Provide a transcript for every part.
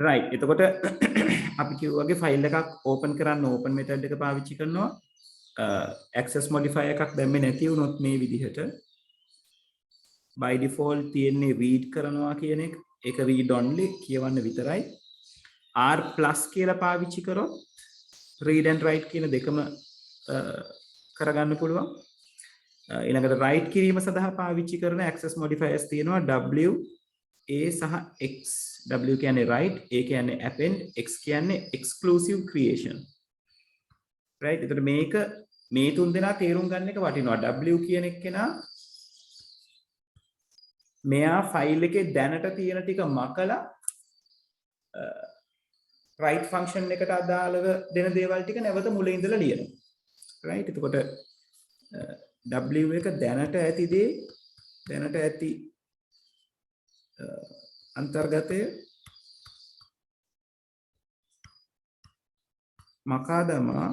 right එතකොට අපි කිව්වාගේ file එකක් ඕපන් කරන්න ඕපන් මෙතඩ් එක පාවිච්චි කරනවා access modifier එකක් දැම්මේ නැති වුණොත් මේ විදිහට by default තියෙන්නේ read කරනවා කියන එක ඒක read only කියවන්න විතරයි r plus කියලා පාවිච්චි කරොත් read and write කියන දෙකම කරගන්න පුළුවන් ඊළඟට write කිරීම සඳහා පාවිච්චි කරන access modifiers තියෙනවා w a සහ x w කියන්නේ write a කියන්නේ append x කියන්නේ exclusive creation right එතකොට මේක මේ තුන් දෙනා තේරුම් ගන්න එක වටිනවා w කියන එක්කෙනා මෙයා ෆයිල් එකේ දැනට තියෙන ටික මකලා write function එකට අදාළව දෙන දේවල් ටික නැවත මුලින් ඉඳලා ලියනවා right එතකොට w එක දැනට ඇති දේ දැනට ඇති අන්තර්ගතය මකා දමා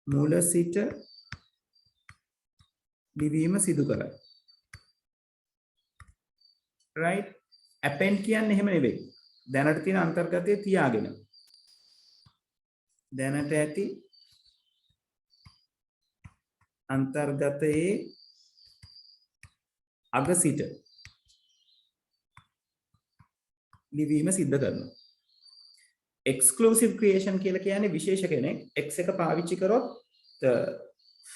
මුල සිට ලිවීම සිදු කරයි right append කියන්නේ එහෙම නෙවෙයි දැනට තියෙන අන්තර්ගතය තියාගෙන දැනට ඇති අන්තර්ගතයේ අග සිට ලිවීම සිද්ධ කරනවා exclusive creation කියලා කියන්නේ විශේෂ කෙනෙක් x එක පාවිච්චි කරොත්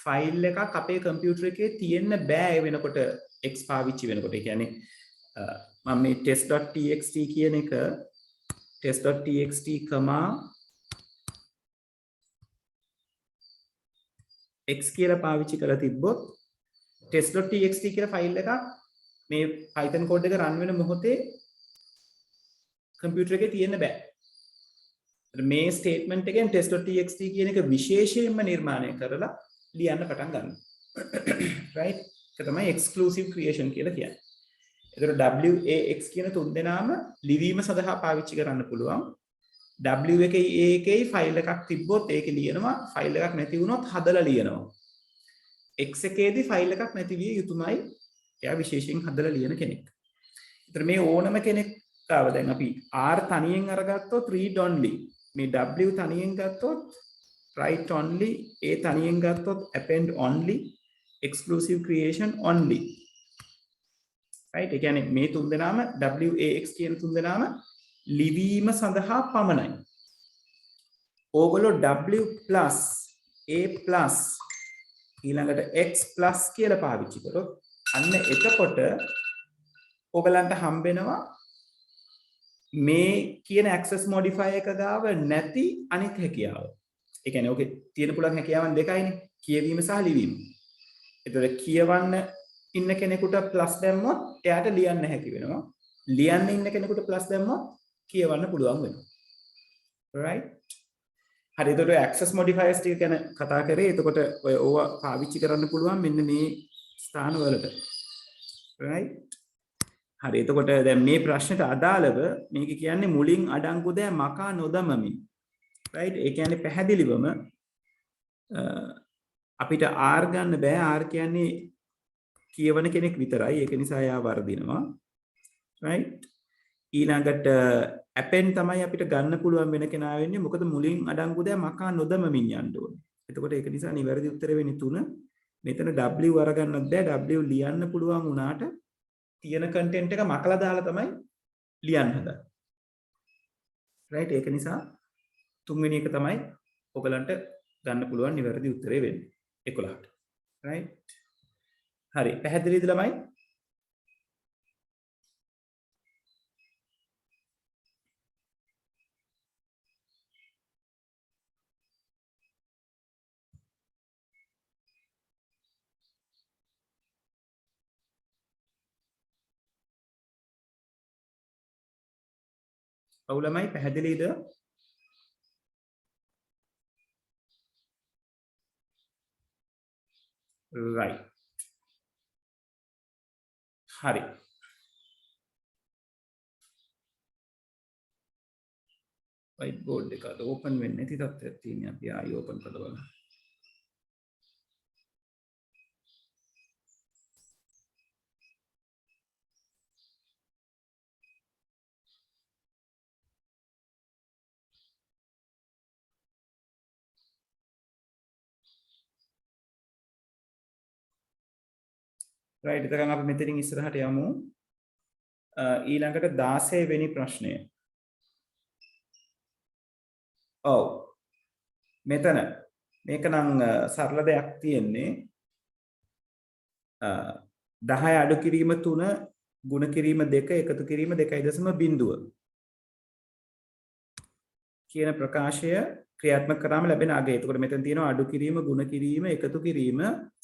ෆයිල් එකක් අපේ කම්පියුටර් එකේ තියෙන්න බෑ වෙනකොට x පාවිච්චි වෙනකොට. ඒ කියන්නේ මම මේ test.txt කියන එක test.txt, x කියලා පාවිච්චි කරලා තිබ්බොත් test.txt කියලා ෆයිල් එකක් මේ Python code එක run වෙන මොහොතේ කම්පියුටර් එකේ තියෙන්න බෑ. මේ ස්ටේට්මන්ට් එකෙන් test.txt කියන එක විශේෂයෙන්ම නිර්මාණය කරලා ලියන්න පටන් ගන්නවා. right? ඒක තමයි exclusive creation කියලා කියන්නේ. ඒතර WAX කියන තුන් දෙනාම ලිවීම සඳහා පාවිච්චි කරන්න පුළුවන්. W එකේ A එකේ ෆයිල් එකක් තිබ්බොත් ඒක ලියනවා. ෆයිල් එකක් නැති වුණොත් හදලා ලියනවා. X එකේදී ෆයිල් එකක් නැති විය යුතුමයි. එයා විශේෂයෙන් හදලා ලියන කෙනෙක්. ඒතර මේ ඕනම කෙනෙක් තාව දැන් අපි R තනියෙන් අරගත්තොත් read only. මේ W තනියෙන් ගත්තොත් write only, A තනියෙන් ගත්තොත් append only, exclusive creation only. right ඒ කියන්නේ මේ තුන් දෙනාම WAX කියන තුන් දෙනාම ලිවීම සඳහා පමණයි. ඕගොල්ලෝ W plus A plus ඊළඟට X plus කියලා පාවිච්චි කරොත් අන්න එතකොට ඕගලන්ට හම්බෙනවා මේ කියන access modifier එක ගාව නැති අනිත් හැකියාව. ඒ කියන්නේ ඔකේ තියෙන පුළුවන් හැකියාවන් දෙකයිනේ කියවීම සහ ලිවීම. ඒතකොට කියවන්න ඉන්න කෙනෙකුට ප්ලස් දැම්මොත් එයාට ලියන්න හැකි වෙනවා. ලියන්න ඉන්න කෙනෙකුට ප්ලස් දැම්මොත් කියවන්න පුළුවන් වෙනවා. right? හරි එතකොට access modifiers ටික ගැන කතා කරේ. එතකොට ඔය ඕවා පාවිච්චි කරන්න පුළුවන් මෙන්න මේ ස්ථාන වලට. right? හරි එතකොට දැන් මේ ප්‍රශ්නෙට අදාළව මේක කියන්නේ මුලින් අඩංගු දෑ මකා නොදමමින් right ඒ කියන්නේ පැහැදිලිවම අපිට R ගන්න බෑ R කියන්නේ කියවන කෙනෙක් විතරයි ඒක නිසා එයා වර්ධිනවා right ඊළඟට append තමයි අපිට ගන්න පුළුවන් වෙන කෙනා වෙන්නේ මොකද මුලින් අඩංගු දෑ මකා නොදමමින් යන්න ඕනේ එතකොට ඒක නිසා නිවැරදි උත්තරය වෙන්නේ 3 මෙතන W අරගන්නත් බෑ W ලියන්න පුළුවන් වුණාට තියෙන content එක මකලා දාලා තමයි ලියන්න හදන්නේ. right ඒක නිසා තුන්වෙනි එක තමයි ඔයගලන්ට ගන්න පුළුවන් නිවැරදි උත්තරේ වෙන්නේ 11ට. right හරි පැහැදිලිද ළමයි? ඔව් ළමයි පැහැදිලිද? right හරි white board එක අද open වෙන්නේ නැති තත්ත්වයක් තියෙනවා අපි ආයි open කරලා බලමු right එතකන් අපි මෙතනින් ඉස්සරහට යමු ඊළඟට 16 වෙනි ප්‍රශ්නය ඔව් මෙතන මේක නම් සරල දෙයක් තියෙන්නේ 10 අඩු කිරීම 3 ගුණ කිරීම 2 එකතු කිරීම 2.0 කියන ප්‍රකාශය ක්‍රියාත්මක කරාම ලැබෙන අගය. එතකොට මෙතන තියෙනවා අඩු කිරීම, ගුණ කිරීම, එකතු කිරීම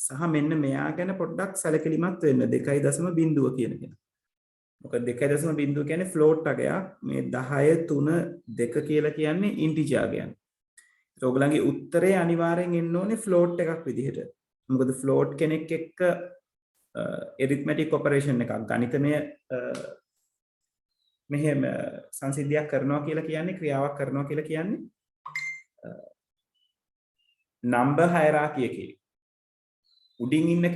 සහ මෙන්න මෙයා ගැන පොඩ්ඩක් සැලකිලිමත් වෙන්න 2.0 කියන එක. මොකද 2.0 කියන්නේ ෆ්ලෝට් අගයක්. මේ 10 3 2 කියලා කියන්නේ ඉන්ටිජර් අගයක්. ඒක ඔයගලගේ උත්තරේ අනිවාර්යෙන් එන්න ඕනේ ෆ්ලෝට් එකක් විදිහට. මොකද ෆ්ලෝට් කෙනෙක් එක්ක arithmetic operation එකක් ගණිතමය මෙහෙම සංසිද්ධියක් කරනවා කියලා කියන්නේ ක්‍රියාවක් කරනවා කියලා කියන්නේ number hierarchy එකේ උඩින් ඉන්න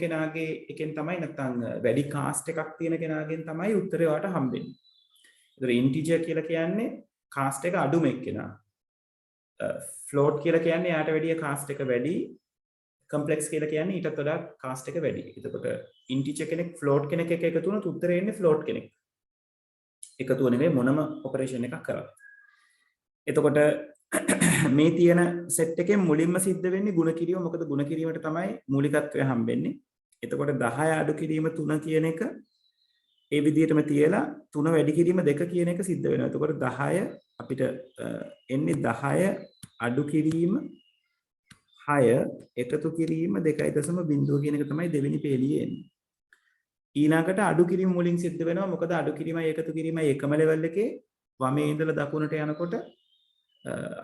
කෙනාගේ එකෙන් තමයි නැත්නම් වැඩි කාස්ට් එකක් තියෙන කෙනාගෙන් තමයි උත්තරේ ඔයාලට හම්බෙන්නේ. ඒතර ඉන්ටිජර් කියලා කියන්නේ කාස්ට් එක අඩුම එක්කෙනා. ෆ්ලෝට් කියලා කියන්නේ යාට වැඩිය කාස්ට් එක වැඩි. කම්ප්ලෙක්ස් කියලා කියන්නේ ඊටත් වඩා කාස්ට් එක වැඩි. එතකොට ඉන්ටිජර් කෙනෙක් ෆ්ලෝට් කෙනෙක් එක්ක එකතු වුණොත් උත්තරේ එන්නේ ෆ්ලෝට් කෙනෙක්. එකතුව නෙමෙයි මොනම ඔපරේෂන් එකක් කරා. එතකොට මේ තියෙන සෙට් එකෙන් මුලින්ම සිද්ධ වෙන්නේ ಗುಣ කිරීම. මොකද ಗುಣ කිරීමට තමයි මූලිකත්වය හම්බෙන්නේ. එතකොට 10 අඩු කිරීම 3 කියන එක ඒ විදිහටම තියලා 3 වැඩි කිරීම 2 කියන එක සිද්ධ වෙනවා. එතකොට 10 අපිට එන්නේ 10 අඩු කිරීම 6 එකතු කිරීම 2.0 කියන එක තමයි දෙවෙනි පේළියේ එන්නේ. ඊළඟට අඩු කිරීම මුලින් සිද්ධ වෙනවා. මොකද අඩු කිරීමයි එකතු කිරීමයි එකම ලෙවල් එකේ වමේ ඉඳලා දකුණට යනකොට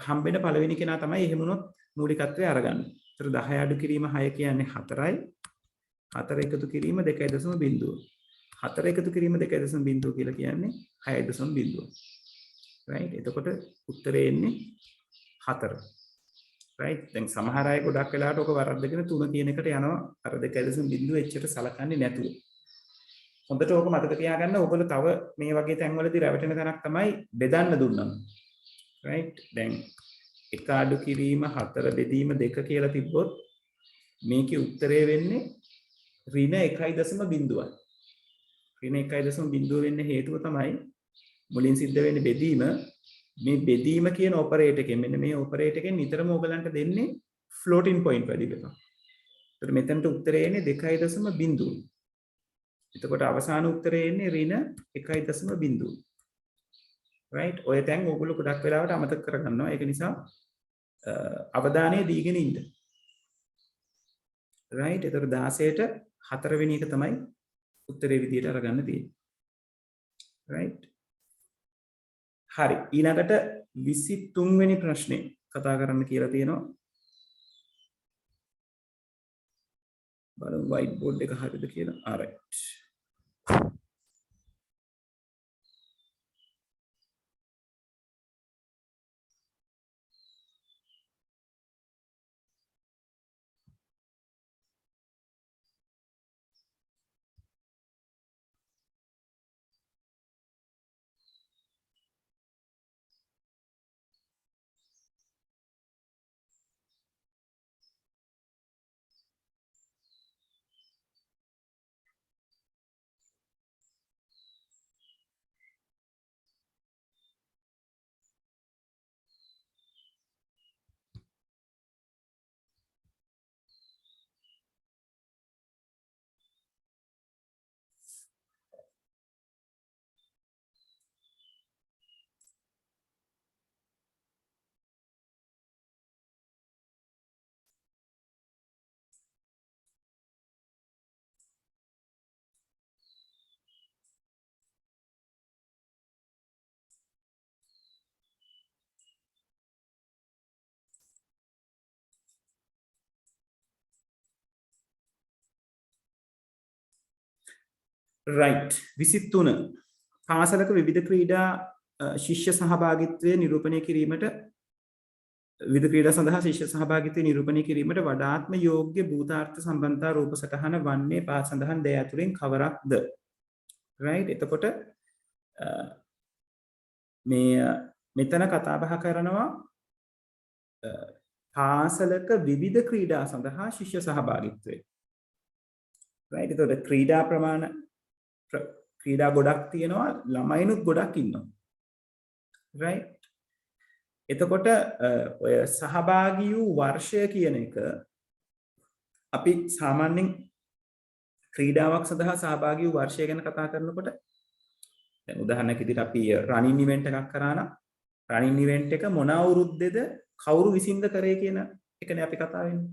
හම්බෙන පළවෙනි කෙනා තමයි එහෙම වුණොත් මූලිකත්වය අරගන්නේ. ඒතර 10 අඩු කිරීම 6 කියන්නේ 4යි. 4 එකතු කිරීම 2.0. 4 එකතු කිරීම 2.0 කියලා කියන්නේ 6.0. right? එතකොට උත්තරේ එන්නේ 4. right? දැන් සමහර අය ගොඩක් වෙලාවට ඔක වරද්දගෙන 3 කියන එකට යනවා. අර 2.0 එච්චර සලකන්නේ නැතුව. හොඳට ඕක මතක තියාගන්න. ඔයගොල්ලෝ තව මේ වගේ තැන්වලදී රැවටෙන තැනක් තමයි බෙදන්න දුන්නම. right? දැන් 1 අඩු කිරීම 4 බෙදීම 2 කියලා තිබ්බොත් මේකේ උත්තරේ වෙන්නේ ඍණ 1.0යි. ඍණ 1.0 වෙන්න හේතුව තමයි මුලින් සිද්ධ වෙන්නේ බෙදීම. මේ බෙදීම කියන ඔපරේටර් එකෙන් මෙන්න මේ ඔපරේටර් එකෙන් නිතරම ඔයගලන්ට දෙන්නේ ෆ්ලෝටින් පොයින්ට් වැඩි එකක්. ඒතර මෙතනට උත්තරේ එන්නේ 2.0. එතකොට අවසාන උත්තරේ එන්නේ ඍණ 1.0. right? ඔය තැන් ඕගොල්ලෝ ගොඩක් වෙලාවට අමතක කරගන්නවා. ඒක නිසා අවධානය දීගෙන ඉන්න. right? එතකොට 16ට 4 වෙනි එක තමයි උත්තරේ විදියට අරගන්න තියෙන්නේ. right? හරි. ඊළඟට 23 වෙනි ප්‍රශ්නේ කතා කරන්න කියලා තියෙනවා. බලමු white board එක හරියද කියලා. alright. right. 23 පාසලක විවිධ ක්‍රීඩා ශිෂ්‍ය සහභාගීත්වය නිරූපණය කිරීමට විවිධ ක්‍රීඩා සඳහා ශිෂ්‍ය සහභාගීත්වය නිරූපණය කිරීමට වඩාත්ම යෝග්‍ය භූතාර්ථ සම්බන්ධතා රූප සටහන වන්නේ පහත සඳහන් දේ අතුරින් කවරක්ද? right? එතකොට මේ මෙතන කතා බහ කරනවා පාසලක විවිධ ක්‍රීඩා සඳහා ශිෂ්‍ය සහභාගීත්වය. right එතකොට ක්‍රීඩා ප්‍රමාණ ක්‍රීඩා ගොඩක් තියෙනවා ළමයිනුත් ගොඩක් ඉන්නවා right එතකොට ඔය සහභාගී වූ වර්ෂය කියන එක අපි සාමාන්‍යයෙන් ක්‍රීඩාවක් සඳහා සහභාගී වූ වර්ෂය ගැන කතා කරනකොට දැන් උදාහරණයක් විදිහට අපි රනින් ඉවෙන්ට් එකක් කරා නම් රනින් ඉවෙන්ට් එක මොන අවුරුද්දේද කවුරු විසින්ද කරේ කියන එකනේ අපි කතා වෙන්නේ.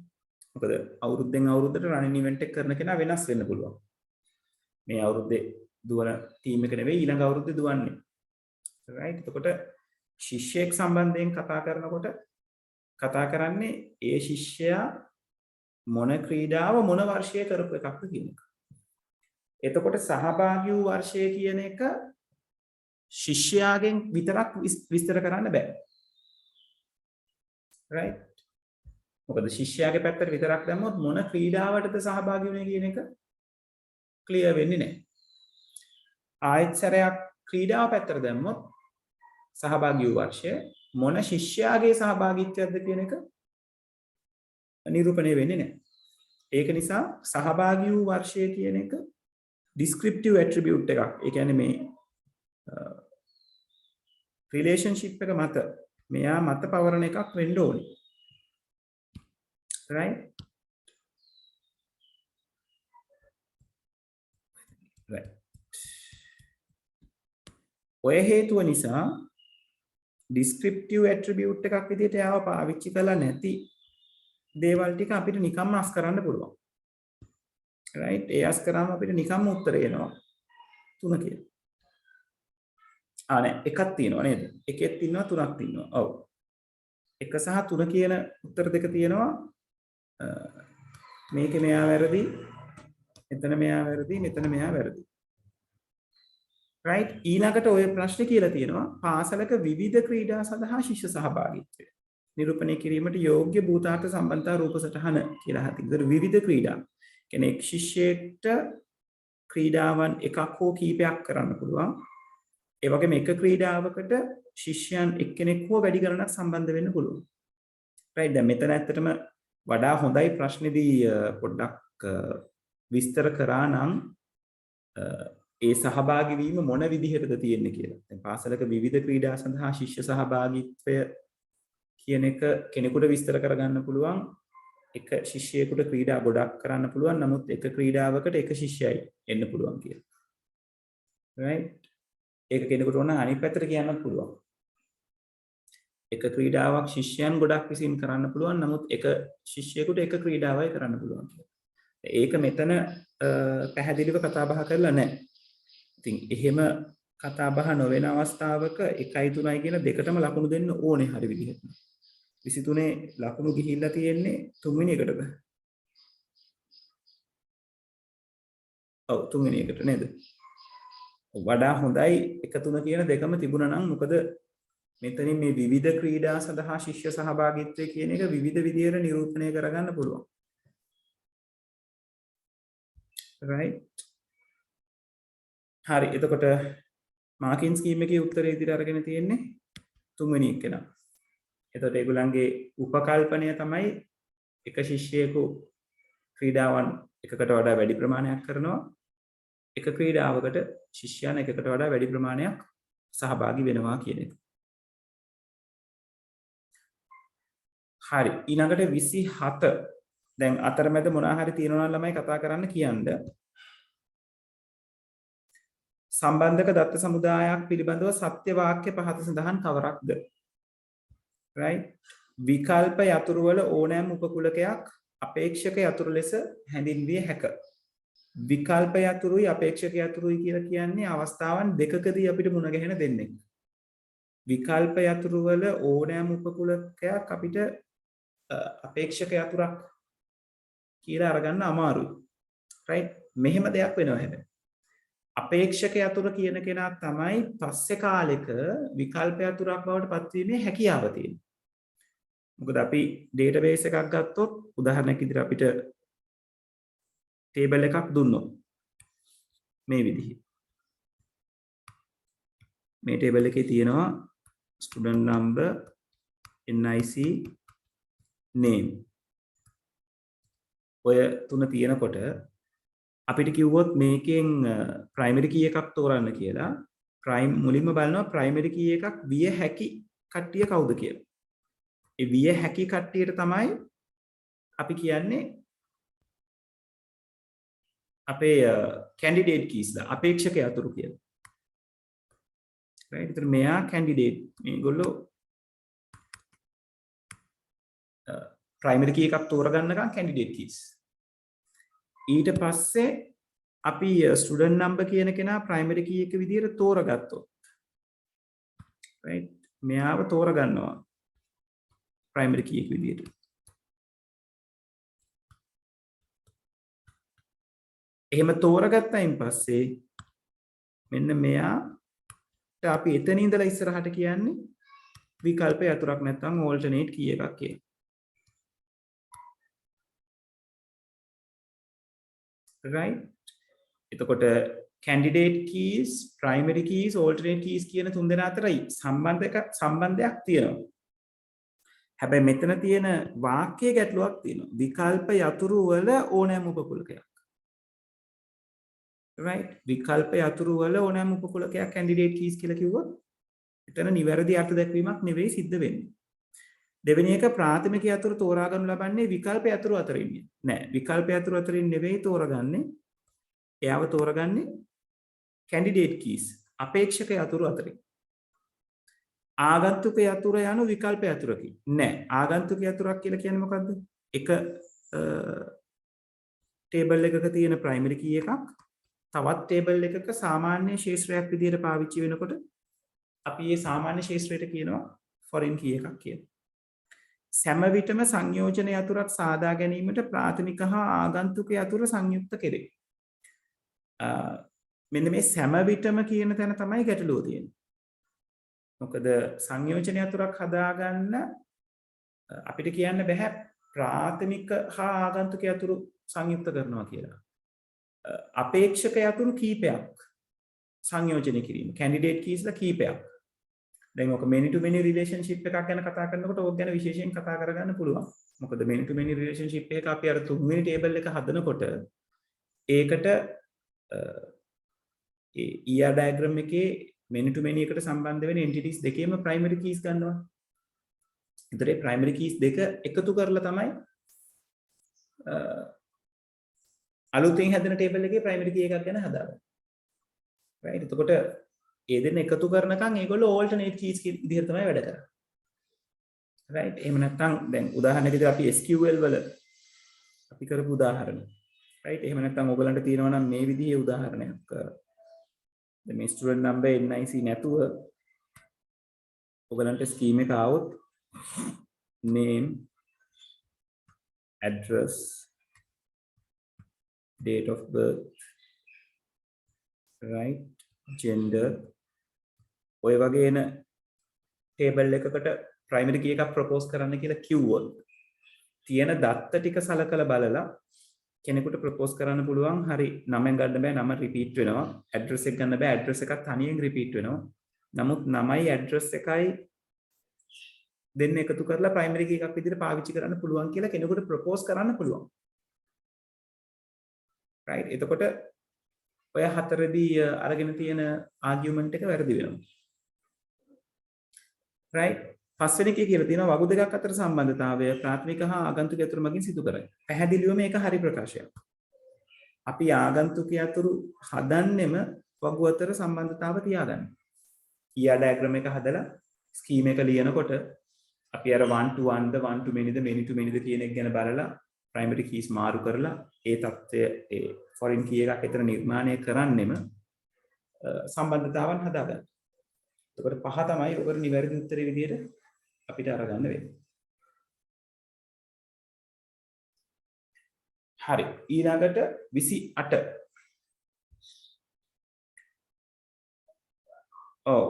මොකද අවුරුද්දෙන් අවුරුද්දට රනින් ඉවෙන්ට් එක කරන කෙනා වෙනස් වෙන්න පුළුවන්. මේ අවුරුද්දේ දුවන ටීම් එක නෙවෙයි ඊළඟ අවුරුද්දේ දුවන්නේ. right එතකොට ශිෂ්‍යයෙක් සම්බන්ධයෙන් කතා කරනකොට කතා කරන්නේ ඒ ශිෂ්‍යයා මොන ක්‍රීඩාව මොන වර්ෂයේ කරපු එකක්ද කියන එක. එතකොට සහභාගී වූ වර්ෂය කියන එක ශිෂ්‍යයාගෙන් විතරක් විස්තර කරන්න බෑ. right මොකද ශිෂ්‍යයාගේ පැත්තට විතරක් දැම්මොත් මොන ක්‍රීඩාවටද සහභාගී වුනේ කියන එක ක්ලියර් වෙන්නේ නැහැ. ආයෙත් සැරයක් ක්‍රීඩාව පැත්තට දැම්මොත් සහභාගී වූ වර්ෂය මොන ශිෂ්‍යයාගේ සහභාගීත්වයක්ද කියන එක නිරූපණය වෙන්නේ නැහැ. ඒක නිසා සහභාගී වූ වර්ෂය කියන එක descriptive attribute එකක්. ඒ කියන්නේ මේ relationship එක මත මෙයා මත පවරන එකක් වෙන්න ඕනේ. right ඔය හේතුව නිසා descriptive attribute එකක් විදිහට යාව පාවිච්චි කළා නැති දේවල් ටික අපිට නිකම්ම අස් කරන්න පුළුවන්. right ඒ අස් කරාම අපිට නිකම්ම උත්තර එනවා 3 කියලා. නෑ එකක් තියෙනවා නේද? එකෙත් ඉන්නවා 3ක් ඉන්නවා. ඔව්. 1 සහ 3 කියන උත්තර දෙක තියෙනවා. මේකේ මෙයා වැරදි. එතන මෙයා වැරදි. මෙතන මෙයා වැරදි. right ඊළඟට ඔය ප්‍රශ්නේ කියලා තියෙනවා පාසලක විවිධ ක්‍රීඩා සඳහා ශිෂ්‍ය සහභාගීත්වය නිරූපණය කිරීමට යෝග්‍ය භූතාර්ථ සම්බන්ධතා රූප සටහන කියලා හතින්. ඒතර විවිධ ක්‍රීඩා කියන්නේ එක් ශිෂ්‍යයෙක්ට ක්‍රීඩාවන් එකක් හෝ කීපයක් කරන්න පුළුවන්. ඒ වගේම එක ක්‍රීඩාවකට ශිෂ්‍යයන් එක්කෙනෙක් හෝ වැඩි ගණනක් සම්බන්ධ වෙන්න පුළුවන්. right දැන් මෙතන ඇත්තටම වඩා හොඳයි ප්‍රශ්නේදී පොඩ්ඩක් විස්තර කරා නම් ඒ සහභාගී වීම මොන විදිහටද තියෙන්නේ කියලා. දැන් පාසලක විවිධ ක්‍රීඩා සඳහා ශිෂ්‍ය සහභාගීත්වය කියන එක කෙනෙකුට විස්තර කරගන්න පුළුවන්. එක ශිෂ්‍යයෙකුට ක්‍රීඩා ගොඩක් කරන්න පුළුවන්. නමුත් එක ක්‍රීඩාවකට එක ශිෂ්‍යයයි එන්න පුළුවන් කියලා. right ඒක කෙනෙකුට ඕන අනිත් පැත්තට කියන්නත් පුළුවන්. එක ක්‍රීඩාවක් ශිෂ්‍යයන් ගොඩක් විසින් කරන්න පුළුවන්. නමුත් එක ශිෂ්‍යයෙකුට එක ක්‍රීඩාවයි කරන්න පුළුවන් කියලා. ඒක මෙතන පැහැදිලිව කතා බහ කරලා නැහැ. ඉතින් එහෙම කතා බහ නොවන අවස්ථාවක 1යි 3යි කියන දෙකටම ලකුණු දෙන්න ඕනේ හරි විදිහට. 23 ලකුණු ගිහිල්ලා තියෙන්නේ 3 වෙනි එකටද? ඔව් 3 වෙනි එකට නේද? වඩා හොඳයි 1 3 කියන දෙකම තිබුණා නම් මොකද මෙතනින් මේ විවිධ ක්‍රීඩා සඳහා ශිෂ්‍ය සහභාගීත්වය කියන එක විවිධ විදිහට නිරූපණය කරගන්න පුළුවන්. right හරි එතකොට මාකින් ස්කීම් එකේ උත්තරේ ඉදිරියට අරගෙන තියෙන්නේ 3 වෙනි එකේනා. එතකොට ඒගොල්ලන්ගේ උපකල්පනය තමයි එක ශිෂ්‍යයෙකු ක්‍රීඩාවන් එකකට වඩා වැඩි ප්‍රමාණයක් කරනවා. එක ක්‍රීඩාවකට ශිෂ්‍යයන් එකකට වඩා වැඩි ප්‍රමාණයක් සහභාගී වෙනවා කියන එක. හරි ඊළඟට 27 දැන් අතරමැද මොනවා හරි තියෙනවා නම් ළමයි කතා කරන්න කියන්න. සම්බන්ධක දත්ත සමුදායක් පිළිබඳව සත්‍ය වාක්‍ය පහත සඳහන් කවරක්ද? right විකල්ප යතුරු වල ඕනෑම උපකුලකයක් අපේක්ෂක යතුරු ලෙස හැඳින්විය හැක. විකල්ප යතුරුයි අපේක්ෂක යතුරුයි කියලා කියන්නේ අවස්ථාවන් දෙකකදී අපිට මුණ ගැහෙන දෙන්නේ. විකල්ප යතුරු වල ඕනෑම උපකුලකයක් අපිට අපේක්ෂක යතුරක් කියලා අරගන්න අමාරුයි. right මෙහෙම දෙයක් වෙනවා හැබැයි. අපේක්ෂක යතුර කියන කෙනා තමයි පස්සේ කාලෙක විකල්ප යතුරක් බවට පත්වීමේ හැකියාව තියෙන්නේ. මොකද අපි ඩේටාබේස් එකක් ගත්තොත් උදාහරණයක් විදිහට අපිට ටේබල් එකක් දුන්නොත් මේ විදිහේ මේ ටේබල් එකේ තියෙනවා student number NIC name ඔය තුන තියෙනකොට අපිට කිව්වොත් මේකෙන් ප්‍රයිමරි කී එකක් තෝරන්න කියලා මුලින්ම බලනවා ප්‍රයිමරි කී එකක් විය හැකි කට්ටිය කවුද කියලා. ඒ විය හැකි කට්ටියට තමයි අපි කියන්නේ අපේ කැන්ඩිඩේට් කීස්ලා අපේක්ෂක යතුරු කියලා. right ඉතින් මෙයා කැන්ඩිඩේට් මේගොල්ලෝ ප්‍රයිමරි කී එකක් තෝරගන්නකම් කැන්ඩිඩේට් කීස්. ඊට පස්සේ අපි ස්ටුඩන්ට් නම්බර් කියන කෙනා ප්‍රයිමරි කී එක විදිහට තෝරගත්තොත් right මෙයාව තෝරගන්නවා ප්‍රයිමරි කී එක විදිහට. එහෙම තෝරගත්තයින් පස්සේ මෙන්න මෙයාට අපි එතන ඉඳලා ඉස්සරහට කියන්නේ විකල්ප යතුරක් නැත්නම් ඕල්ටර්නේට් කී එකක් කියලා. right එතකොට candidate keys primary keys alternate keys කියන තුන් දෙනා අතර සම්බන්ධයක් තියෙනවා. හැබැයි මෙතන තියෙන වාක්‍ය ගැටලුවක් තියෙනවා. විකල්ප යතුරු වල ඕනෑම උපකුලකයක්. right විකල්ප යතුරු වල ඕනෑම උපකුලකයක් candidate keys කියලා කිව්වොත් එතන නිවැරදි අර්ථ දැක්වීමක් නෙවෙයි සිද්ධ වෙන්නේ. දෙවෙනි එක ප්‍රාථමික යතුරු තෝරා ගන්න ලබන්නේ විකල්ප යතුරු අතරින් නෑ. විකල්ප යතුරු අතරින් නෙවෙයි තෝරගන්නේ. එයාව තෝරගන්නේ candidate keys අපේක්ෂක යතුරු අතරින්. ආගන්තුක යතුරු යනු විකල්ප යතුරකි. නෑ. ආගන්තුක යතුරක් කියලා කියන්නේ මොකද්ද? එක ටේබල් එකක තියෙන primary key එකක් තවත් ටේබල් එකක සාමාන්‍ය ශේෂ්ත්‍රයක් විදිහට පාවිච්චි වෙනකොට අපි මේ සාමාන්‍ය ශේෂ්ත්‍රයට කියනවා foreign key එකක් කියලා. සෑම විටම සංයෝජන යතුරක් සාදා ගැනීමට ප්‍රාථමික හා ආගන්තුක යතුරු සංයුක්ත කෙරේ. මෙන්න මේ සෑම විටම කියන තැන තමයි ගැටලුව තියෙන්නේ. මොකද සංයෝජන යතුරක් හදාගන්න අපිට කියන්න බෑ ප්‍රාථමික හා ආගන්තුක යතුරු සංයුක්ත කරනවා කියලා. අපේක්ෂක යතුරු කීපයක් සංයෝජනය කිරීම candidate keysලා කීපයක්. දැන් ඔක many to many relationship එකක් ගැන කතා කරනකොට ඕක ගැන විශේෂයෙන් කතා කරගන්න පුළුවන්. මොකද many to many relationship එක අපි අර තුන්වෙනි table එක හදනකොට ඒකට ඒ ER diagram එකේ many to many එකට සම්බන්ධ වෙන entities දෙකේම primary keys ගන්නවා. ඒතරේ primary keys දෙක එකතු කරලා තමයි අලුතෙන් හැදෙන table එකේ primary key එකක් ගැන හදාගන්නේ. right එතකොට ඒ දෙන්න එකතු කරනකම් ඒගොල්ලෝ alternate keys විදිහට තමයි වැඩ කරන්නේ. right එහෙම නැත්නම් දැන් උදාහරණයක් විදිහට අපි SQL වල අපි කරපු උදාහරණ. right එහෙම නැත්නම් ඔයගලන්ට තියෙනවා නම් මේ විදිහේ උදාහරණයක්. දැන් මේ student number NIC නැතුව ඔයගලන්ට scheme එක ආවොත් name address date of birth right gender ඔය වගේ එන ටේබල් එකකට ප්‍රයිමරි කී එකක් ප්‍රොපෝස් කරන්න කියලා කිව්වොත් තියෙන දත්ත ටික සලකලා බලලා කෙනෙකුට ප්‍රොපෝස් කරන්න පුළුවන් හරි නමෙන් ගන්න බෑ නම රිපීට් වෙනවා ඇඩ්‍රස් එක ගන්න බෑ ඇඩ්‍රස් එකක් තනියෙන් රිපීට් වෙනවා නමුත් නමයි ඇඩ්‍රස් එකයි දෙන්න එකතු කරලා ප්‍රයිමරි කී එකක් විදිහට පාවිච්චි කරන්න පුළුවන් කියලා කෙනෙකුට ප්‍රොපෝස් කරන්න පුළුවන් right එතකොට ඔය හතරදී අරගෙන තියෙන ආගියුමන්ට් එක වැරදි වෙනවා right පස්වෙනි එකේ කියලා තියෙනවා වගු දෙකක් අතර සම්බන්ධතාවය ප්‍රාථමික හා ආගන්තුක යතුරු මගින් සිදු කරයි. පැහැදිලිවම මේක හරි ප්‍රකාශයක්. අපි ආගන්තුක යතුරු හදන්නෙම වගු අතර සම්බන්ධතාව තියාගන්න. ER diagram එක හදලා scheme එක ලියනකොට අපි අර 1 to 1 the 1 to many the many to many ද කියන එක ගැන බලලා primary keys මාරු කරලා ඒ தත්ත්වය ඒ foreign key එකක් එතන නිර්මාණය කරන්නෙම සම්බන්ධතාවන් හදාගන්න. එතකොට පහ තමයි ඔකට නිවැරදි උත්තරේ විදියට අපිට අරගන්න වෙන්නේ. හරි. ඊළඟට 28. ඔව්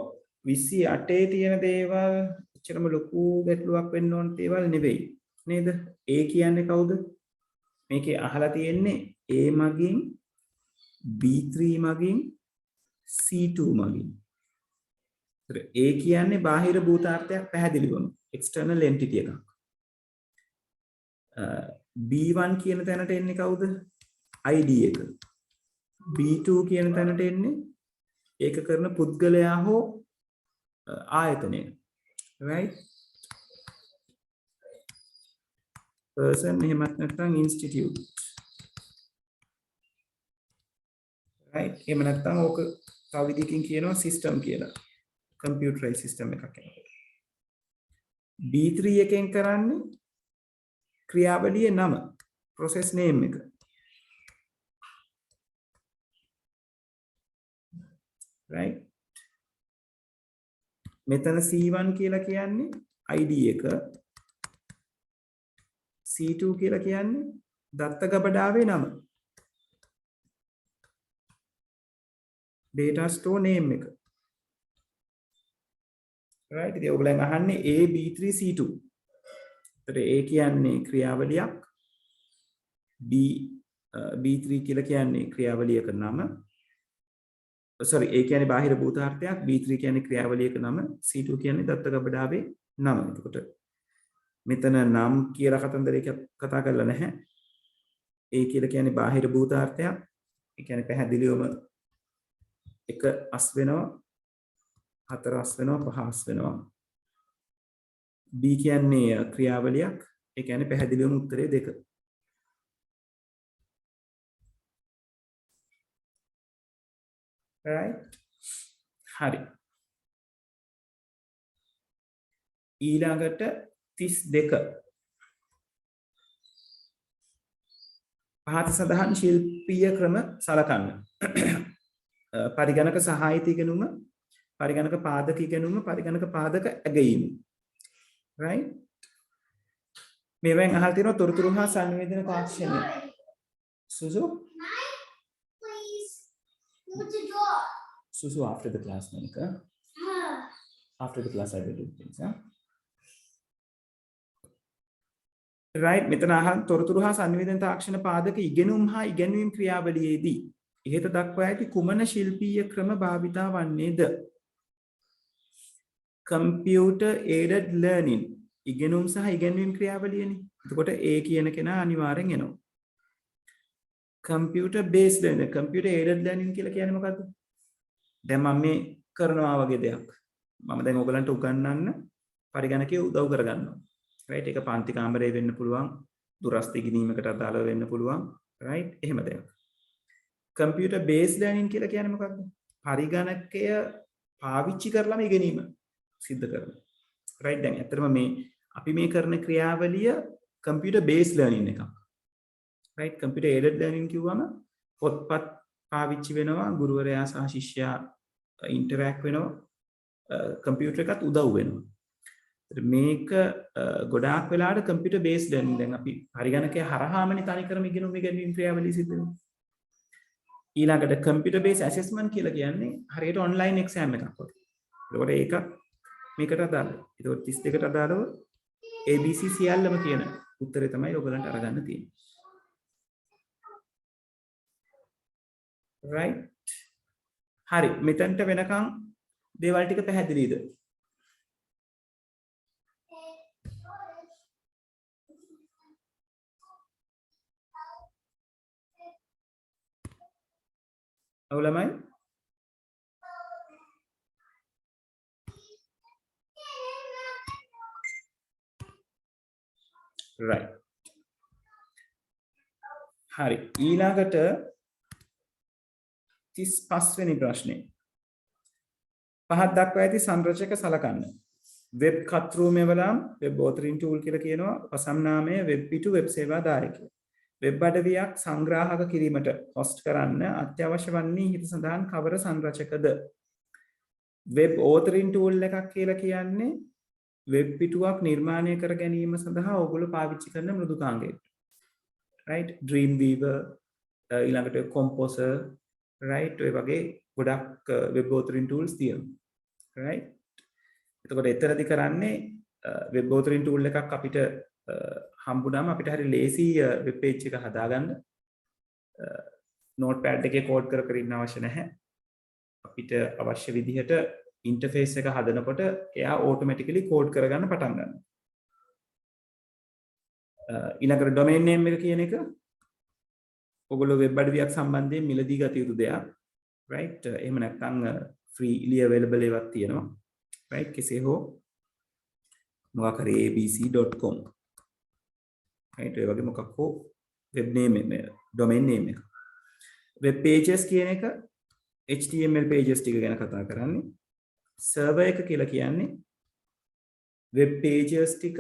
28 තියෙන දේවල් එච්චරම ලොකු ගැටලුවක් වෙන්න ඕන දේවල් නෙවෙයි. නේද? A කියන්නේ කවුද? මේකේ අහලා තියෙන්නේ A මගින් B3 මගින් C2 මගින්. A කියන්නේ බාහිර භූතාර්ථයක් පැහැදිලිවම external entity එකක්. B1 කියන තැනට එන්නේ කවුද? ID එක. B2 කියන තැනට එන්නේ ඒක කරන පුද්ගලයා හෝ ආයතනය. Right? Person එහෙමත් නැත්නම් institute. Right? එහෙම නැත්නම් ඕක තව විදිහකින් කියනවා system කියලා. computerized system එකක් කියනවා. B3 එකෙන් කරන්නේ ක්‍රියාවලියේ නම process name එක. Right? මෙතන C1 කියලා කියන්නේ ID එක. C2 කියලා කියන්නේ දත්ත ගබඩාවේ නම. data store name එක. right? ඉතින් ඔයගොල්ලන් අහන්නේ A B3 C2. ඒතර A කියන්නේ ක්‍රියාවලියක්. B3 කියලා කියන්නේ ක්‍රියාවලියක නම. sorry A කියන්නේ බාහිර භූතාර්ථයක්, B3 කියන්නේ ක්‍රියාවලියක නම, C2 කියන්නේ දත්ත ගබඩාවේ නම. එතකොට මෙතන නම් කියලා කතන්දරයක කතා කරලා නැහැ. A කියලා කියන්නේ බාහිර භූතාර්ථයක්. ඒ කියන්නේ පැහැදිලිවම එක අස් වෙනවා, හතර අස් වෙනවා, පහ අස් වෙනවා. B කියන්නේ ක්‍රියාවලියක්. ඒ කියන්නේ පැහැදිලිවම උත්තරේ 2. right? හරි. ඊළඟට 32 පහත සඳහන් ශිල්පීය ක්‍රම සලකන්න. පරිගණක සහායිත ඉගෙනුම, පරිගණක පාදක ඉගෙනුම, පරිගණක පාදක ඇගයීම. right? මේවෙන් අහලා තියෙනවා තොරතුරු හා සංවේදන තාක්ෂණය. සුසු Susu, after the class, Monica. After the class, I will do things. Huh? Right? මෙතන අහන තොරතුරු හා සංවේදන තාක්ෂණ පාදක ඉගෙනුම් හා ඉගෙනීම් ක්‍රියාවලියේදී ඉහත දක්වා ඇති කුමන ශිල්පීය ක්‍රම භාවිතා වන්නේද? computer aided learning ඉගෙනුම් සහ ඉගෙනීම් ක්‍රියාවලියනේ. එතකොට A කියන කෙනා අනිවාර්යෙන් එනවා. computer based learning, computer aided learning කියලා කියන්නේ මොකද්ද? දැන් මම මේ කරනවා වගේ දෙයක්. මම දැන් ඔයගලන්ට උගන්වන්න පරිගණකයේ උදව් කරගන්නවා. right? ඒක පන්ති කාමරේ වෙන්න පුළුවන්, දුරස්ත ඉගෙනීමකට අදාළව වෙන්න පුළුවන්. right? එහෙම දෙයක්. computer based learning කියලා කියන්නේ මොකක්ද? පරිගණකය පාවිච්චි කරලාම ඉගෙනීම සිද්ධ කරනවා. right? දැන් ඇත්තටම මේ අපි මේ කරන ක්‍රියාවලිය computer based learning එකක්. right? computer aided learning කිව්වම පොත්පත් පාවිච්චි වෙනවා, ගුරුවරයා සහ ශිෂ්‍යයා ඉන්ටරැක්ට් වෙනවා, කම්පියුටර් එකත් උදව් වෙනවා. මේක ගොඩාක් වෙලාවට කම්පියුටර් බේස්ඩ් ලර්නින්. දැන් අපි පරිගණකය හරහාමනේ තනිකරම ඉගෙනුම් ඉගෙනීම් ක්‍රියාවලිය සිද්ධ වෙනවා. ඊළඟට කම්පියුටර් බේස් ඇසෙස්මන්ට් කියලා කියන්නේ හරියට ඔන්ලයින් එක්සෑම් එකක් වගේ. ඒකට ඒක මේකට අදාළයි. ඒක 32කට අදාළව ABC සියල්ලම කියන උත්තරේ තමයි ඔයගලන්ට අරගන්න තියෙන්නේ. right? හරි. මෙතනට වෙනකන් දේවල් ටික පැහැදිලිද? ඔව් ළමයි. right. හරි. ඊළඟට 35 වෙනි ප්‍රශ්නේ. පහත් දක්වා ඇති සංරචක සලකන්න. වෙබ් කර්තෘමෙවලම් වෙබ් ඕතරින් ටූල් කියලා කියනවා. පසම්නාමය වෙබ් පිටු වෙබ් සේවා දායකය. වෙබ් අඩවියක් සංග්‍රාහක කිරීමට හොස්ට් කරන්න අත්‍යවශ්‍ය වන්නේ හිත සඳහන් කවර සංරචකද? වෙබ් ඕතරින් ටූල් එකක් කියලා කියන්නේ වෙබ් පිටුවක් නිර්මාණය කර ගැනීම සඳහා ඔයගොල්ලෝ පාවිච්චි කරන මෘදුකාංගයක්. right? Dreamweaver, ඊළඟට Composer, right? ඔය වගේ ගොඩක් වෙබ් ඕතරින් ටූල්ස් තියෙනවා. right? එතකොට එතරම්දි කරන්නේ වෙබ් ඕතරින් ටූල් එකක් අපිට හම්බුනම අපිට හරි ලේසි වෙබ් පේජ් එක හදාගන්න. නෝට්පෑඩ් එකේ කෝඩ් කර කර ඉන්න අවශ්‍ය නැහැ. අපිට අවශ්‍ය විදිහට ඉන්ටර්ෆේස් එක හදනකොට එයා ඕටෝමැටිකලි කෝඩ් කරගන්න පටන් ගන්නවා. ඊළඟට ඩොමේන් නේම් එක කියන එක ඔගොල්ලෝ වෙබ් අඩවියක් සම්බන්ධයෙන් මිලදී ගත යුතු දෙයක්. right එහෙම නැත්නම් freely available ඒවත් තියෙනවා. right කෙසේ හෝ මොකක් හරි abc.com right ඒ වගේ මොකක් හෝ web name එක domain name එක. web pages කියන එක HTML pages ටික ගැන කතා කරන්නේ. server එක කියලා කියන්නේ web pages ටික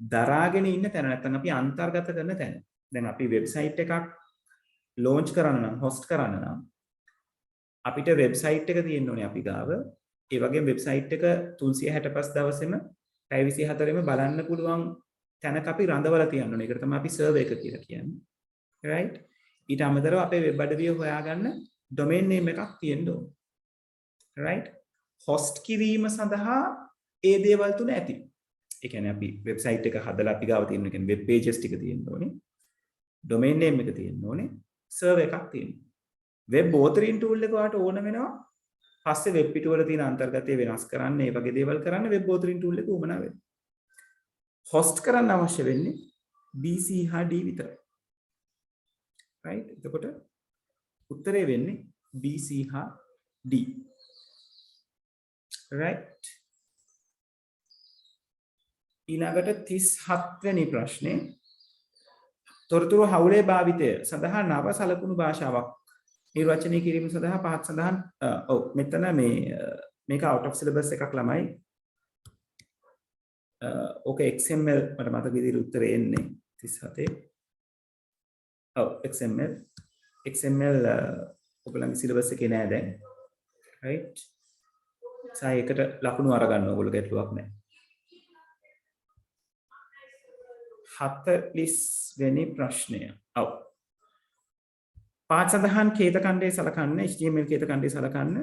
දරාගෙන ඉන්න තැන නැත්නම් අපි අන්තර්ගත කරන තැන. දැන් අපි වෙබ්සයිට් එකක් launch කරන්න නම් host කරන්න නම් අපිට වෙබ්සයිට් එක තියෙන්න ඕනේ අපි ගාව. ඒ වගේම වෙබ්සයිට් එක 365 දවසෙම පැය 24ෙම බලන්න පුළුවන් තැනක අපි රඳවලා තියන්න ඕනේ. ඒකට තමයි අපි සර්වර් එක කියලා කියන්නේ. right? ඊට අමතරව අපේ වෙබ් අඩවිය හොයාගන්න domain name එකක් තියෙන්න ඕනේ. right? host කිරීම සඳහා ඒ දේවල් තුන ඇති. ඒ කියන්නේ අපි වෙබ්සයිට් එක හදලා අපි ගාව තියෙන කියන්නේ web pages ටික තියෙන්න ඕනේ. domain name එක තියෙන්න ඕනේ. server එකක් තියෙන්න. web authoring tool එක වාට ඕන වෙනවා. පස්සේ වෙබ් පිටුවල තියෙන අන්තර්ගතය වෙනස් කරන්න, ඒ වගේ දේවල් කරන්න web authoring tool එක උමනා වෙනවා. host කරන්න අවශ්‍ය වෙන්නේ BC හා D විතරයි. right? එතකොට උත්තරේ වෙන්නේ BC හා D. right? ඊළඟට 37 වෙනි ප්‍රශ්නේ තොරතුරු හවුලේ භාවිතය සඳහා නව සලකුණු භාෂාවක් නිර්වචනය කිරීම සඳහා පහත් සඳහන් ඔව් මෙතන මේක out of syllabus එකක් ළමයි ඕක XML මට මතක විදිහට උත්තරේ එන්නේ 37 ඔව් XML ඔයගොල්ලන්ගේ syllabus එකේ නෑ දැන් right සායකට ලකුණු අරගන්න ඕගොල්ලෝ ගැටලුවක් නෑ 40 වෙනි ප්‍රශ්නය ඔව් පාත් සඳහන් කේත ඛණ්ඩයේ සලකන්න HTML කේත ඛණ්ඩයේ සලකන්න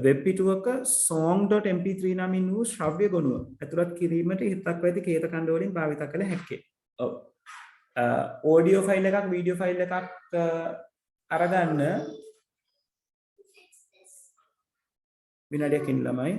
වෙබ් පිටුවක song.mp3 නමින් වූ ශ්‍රව්‍ය ගොනුව ඇතුළත් කිරීමට හිතක් වැදි කේත ඛණ්ඩ වලින් භාවිත කළ හැක්කේ. ඔව්. audio file එකක් video file එකක් අරගන්න විනාඩියකින් ළමයි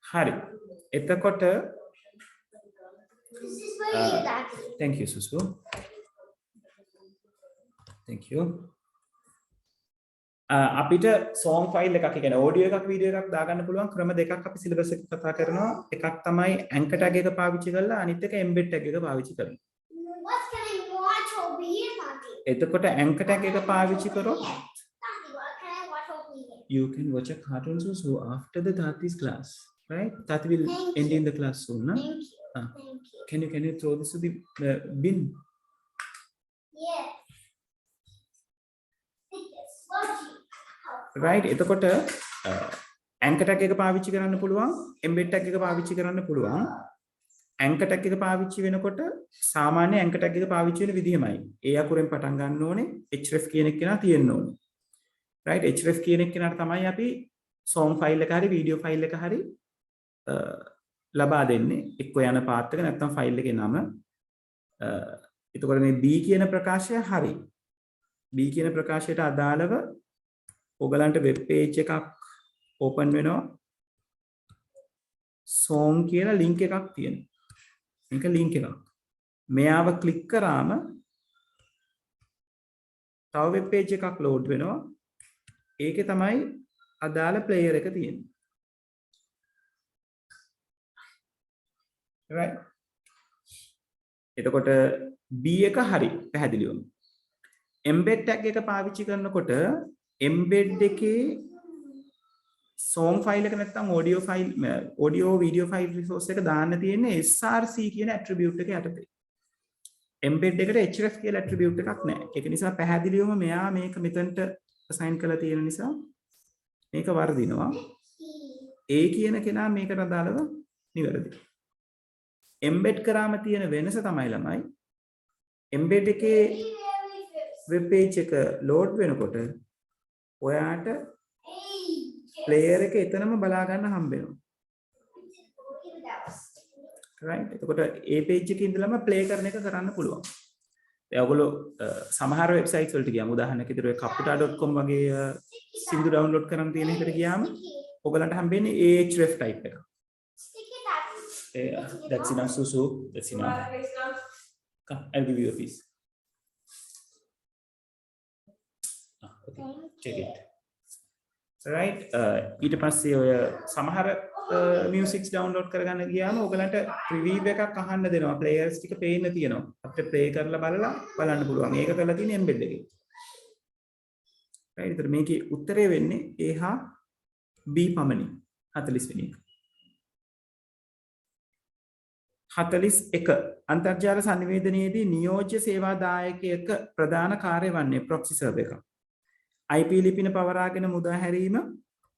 හරි එතකොට thank you Susu thank you අපිට song file එකක් කියන්නේ audio එකක් video එකක් දාගන්න පුළුවන් ක්‍රම දෙකක් අපි syllabus එකේ කතා කරනවා එකක් තමයි anchor tag එක පාවිච්චි කරලා අනිත් එක embed tag එක පාවිච්චි කරනවා එතකොට anchor tag එක පාවිච්චි කරොත් you can watch a cartoon so after the Tati's class, right? Tati will end in the class soon, no? Thank you. Can you throw this to the bin? Yes. Right? එතකොට anchor tag එක පාවිච්චි කරන්න පුළුවන්, embed tag එක පාවිච්චි කරන්න පුළුවන්. anchor tag එක පාවිච්චි වෙනකොට සාමාන්‍ය anchor tag එක පාවිච්චි වෙන විදිහමයි. ඒ අකුරෙන් පටන් ගන්න ඕනේ, href කියන එක කෙනා තියෙන්න ඕනේ. right href කියන එක කෙනාට තමයි අපි song file එක හරි video file එක හරි ලබා දෙන්නේ එක්ක යන පාත් එක නැත්නම් file එකේ නම එතකොට මේ b කියන ප්‍රකාශය හරි b කියන ප්‍රකාශයට අදාළව ඔයගලන්ට web page එකක් open වෙනවා song කියන link එකක් තියෙනවා මේක link එකක් මෙයාව click කරාම තව web page එකක් load වෙනවා ඒකේ තමයි අදාළ player එක තියෙන්නේ. right. එතකොට B එක හරි පැහැදිලිවම. embed tag එක පාවිච්චි කරනකොට embed එකේ song file එක නැත්නම් audio video file resource එක දාන්න තියෙන්නේ src කියන attribute එක යටතේ. embed එකට href කියලා attribute එකක් නැහැ. ඒක නිසා පැහැදිලිවම මෙයා මේක මෙතනට assign කරලා තියෙන නිසා මේක වර්ධිනවා A කියන කෙනා මේකට අදාළව නිවැරදි embed කරාම තියෙන වෙනස තමයි ළමයි embed එකේ web page එක load වෙනකොට ඔයාට player එක එතනම බලා ගන්න හම්බ වෙනවා right එතකොට A page එකේ ඉඳලම play කරන එක කරන්න පුළුවන් ඔයගොල්ලෝ සමහර වෙබ්සයිට්ස් වලට ගියාම උදාහරණයක් විදිහට ඔය kaputa.com වගේ සින්දු ඩවුන්ලෝඩ් කරන් තියෙන එකට ගියාම ඔයගලන්ට හම්බෙන්නේ ahref type එක. That's enough, Susu. That's enough. Come, I'll give you a piece. Okay, take it. Right. ඊට පස්සේ ඔය සමහර මියුසික්ස් ඩවුන්ලෝඩ් කරගන්න ගියාම ඔයගලන්ට ප්‍රිවිව් එකක් අහන්න දෙනවා. ප්ලේයර්ස් ටික පේන්න තියෙනවා. අපිට ප්ලේ කරලා බලන්න පුළුවන්. ඒක කරලා තියෙන එම්බෙඩ් එකේ. right. ඒතර මේකේ උත්තරේ වෙන්නේ A හා B පමණි. 40 වෙනි එක. 41 අන්තර්ජාල සංනිවේදනයේදී නියෝජ්‍ය සේවා දායකයක ප්‍රධාන කාර්ය වන්නේ ප්‍රොක්සි සර්වර් එක. IP ලිපින පවරාගෙන මුදා හැරීම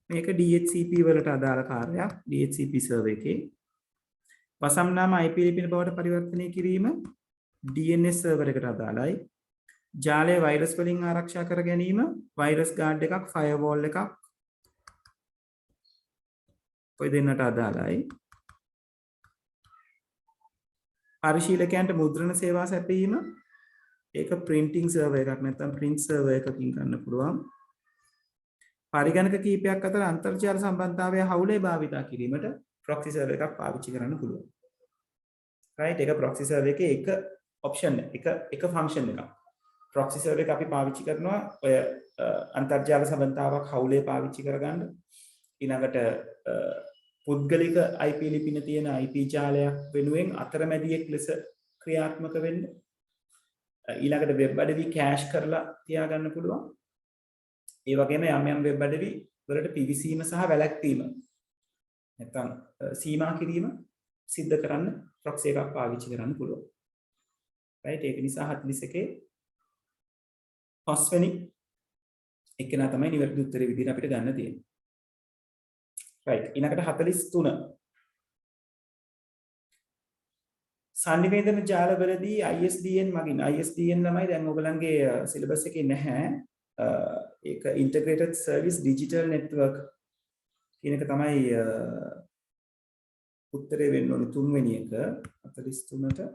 මේක DHCP වලට අදාළ කාර්යයක්. DHCP සර්වර් එකේ වසම් නාම IP ලිපින බවට පරිවර්තනය කිරීම DNS සර්වර් එකට අදාළයි. ජාලය වෛරස් වලින් ආරක්ෂා කර ගැනීම වෛරස් ගාඩ් එකක් ෆයර්වෝල් එකක් ඔය දෙන්නට අදාළයි. පරිශීලකයන්ට මුද්‍රණ සේවා සැපයීම ඒක printing server එකක් නැත්නම් print server එකකින් ගන්න පුළුවන්. පරිගණක කීපයක් අතර අන්තර්ජාල සම්බන්ධතාවය හවුලේ භාවිතා කිරීමට proxy server එකක් පාවිච්චි කරන්න පුළුවන්. right. ඒක proxy server එකේ එක option එක function එකක්. proxy server එක අපි පාවිච්චි කරනවා ඔය අන්තර්ජාල සම්බන්ධතාවක් හවුලේ පාවිච්චි කරගන්න. ඊළඟට පුද්ගලික IP ලිපින තියෙන IP ජාලයක් වෙනුවෙන් අතරමැදියෙක් ලෙස ක්‍රියාත්මක වෙන්න. ඊළඟට වෙබ් අඩවි කෑෂ් කරලා තියාගන්න පුළුවන්. ඒ වගේම යම් වෙබ් අඩවි වලට පිවිසීම සහ වැළැක්වීම නැත්නම් සීමා කිරීම සිද්ධ කරන්න ප්‍රොක්සි එකක් පාවිච්චි කරන්න පුළුවන්. right. ඒක නිසා 41 පස්වෙනි එකනා තමයි නිවැරදි උත්තරේ විදිහට අපිට ගන්න තියෙන්නේ. right. ඊළඟට 43 සංනිවේදන ජාලවලදී ISDN මගින් ISDN ළමයි දැන් ඔයගලන්ගේ සිලබස් එකේ නැහැ. ඒක integrated service digital network කියන එක තමයි උත්තරේ වෙන්න ඕනේ තුන්වෙනි එක 43ට.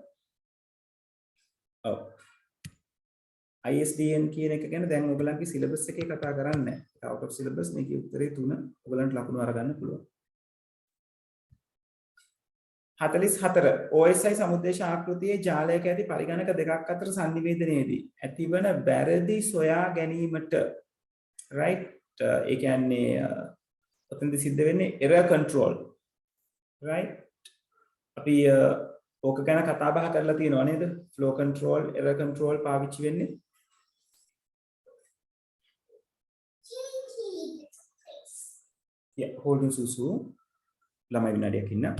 ඔව්. ISDN කියන එක ගැන දැන් ඔයගලන්ගේ සිලබස් එකේ කතා කරන්නේ නැහැ. out of syllabus මේකේ උත්තරේ 3 ඔයගලන්ට ලකුණු අරගන්න පුළුවන්. 44 OSI සමුද්දේශ ආකෘතියේ ජාලයක ඇති පරිගණක දෙකක් අතර සංනිවේදනයේදී ඇතිවන වැරදි සොයා ගැනීමට right. ඒ කියන්නේ ඔතනදි සිද්ධ වෙන්නේ error control right. අපි ඕක ගැන කතා බහ කරලා තියෙනවා නේද? flow control error control පාවිච්චි වෙන්නේ. hold on Susu ළමයි විනාඩියක් ඉන්න.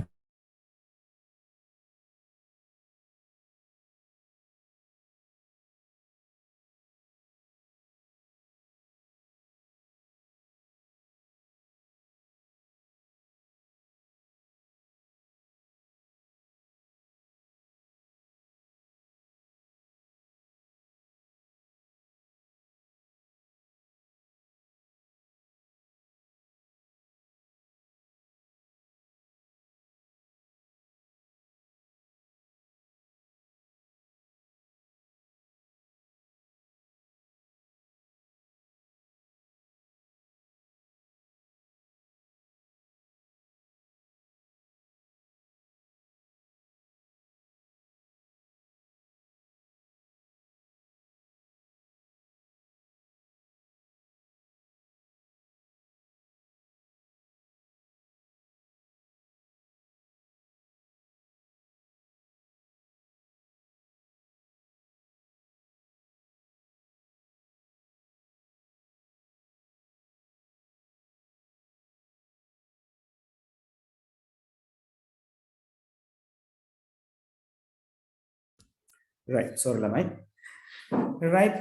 right. sorry ළමයි. right.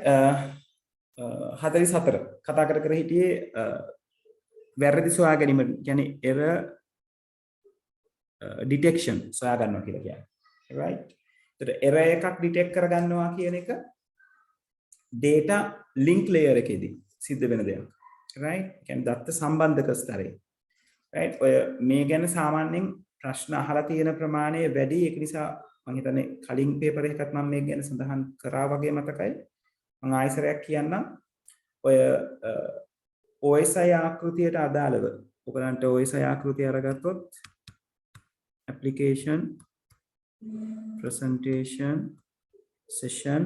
44 කතා කර හිටියේ වැරදි සොයා ගැනීම කියන්නේ error detection සොයා ගන්නවා කියලා කියන්නේ. right. ඒතර error එකක් detect කර ගන්නවා කියන එක data link layer එකේදී සිද්ධ වෙන දෙයක්. right. කියන්නේ දත්ත සම්බන්ධක ස්තරේ. right. ඔය මේ ගැන සාමාන්‍යයෙන් ප්‍රශ්න අහලා තියෙන ප්‍රමාණය වැඩි. ඒක නිසා මම හිතන්නේ කලින් පේපර් එකකත් මම මේක ගැන සඳහන් කරා වගේ මතකයි. මම ආයෙසරයක් කියන්නම්. ඔය OSI ආකෘතියට අදාළව ඔයගලන්ට OSI ආකෘතිය අරගත්තොත් application presentation session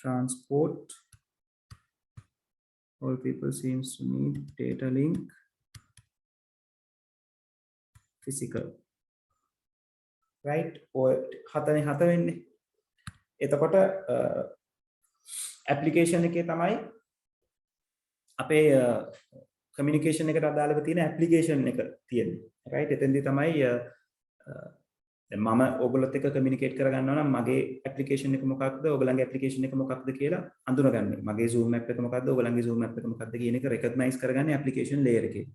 transport all people seems to need data link physical right ඔය හතනේ හත වෙන්නේ. එතකොට application එකේ තමයි අපේ communication එකට අදාළව තියෙන application එක තියෙන්නේ right එතෙන්දී තමයි දැන් මම ඔයගොල්ලොත් එක්ක communicate කරගන්නවා නම් මගේ application එක මොකක්ද ඔයගොල්ලන්ගේ application එක මොකක්ද කියලා අඳුනගන්නේ මගේ zoom app එක මොකක්ද ඔයගොල්ලන්ගේ zoom app එක මොකක්ද කියන එක recognize කරගන්නේ application layer එකේ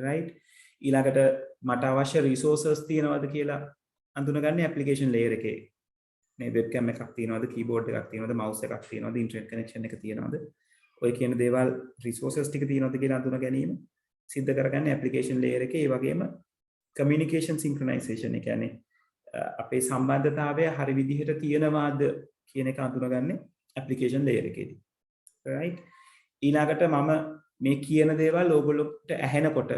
right ඊළඟට මට අවශ්‍ය resources තියෙනවද කියලා අඳුනගන්නේ application layer එකේ මේ webcam එකක් තියෙනවද keyboard එකක් තියෙනවද mouse එකක් තියෙනවද internet connection එක තියෙනවද ඔය කියන දේවල් resources ටික තියෙනවද කියලා අඳුන ගැනීම සිද්ධ කරගන්නේ application layer එකේ. ඒ වගේම communication synchronization ඒ කියන්නේ අපේ සම්බන්ධතාවය හරි විදිහට තියෙනවාද කියන එක අඳුනගන්නේ application layer එකේදී. right ඊළඟට මම මේ කියන දේවල් ඕගොල්ලොන්ට ඇහෙනකොට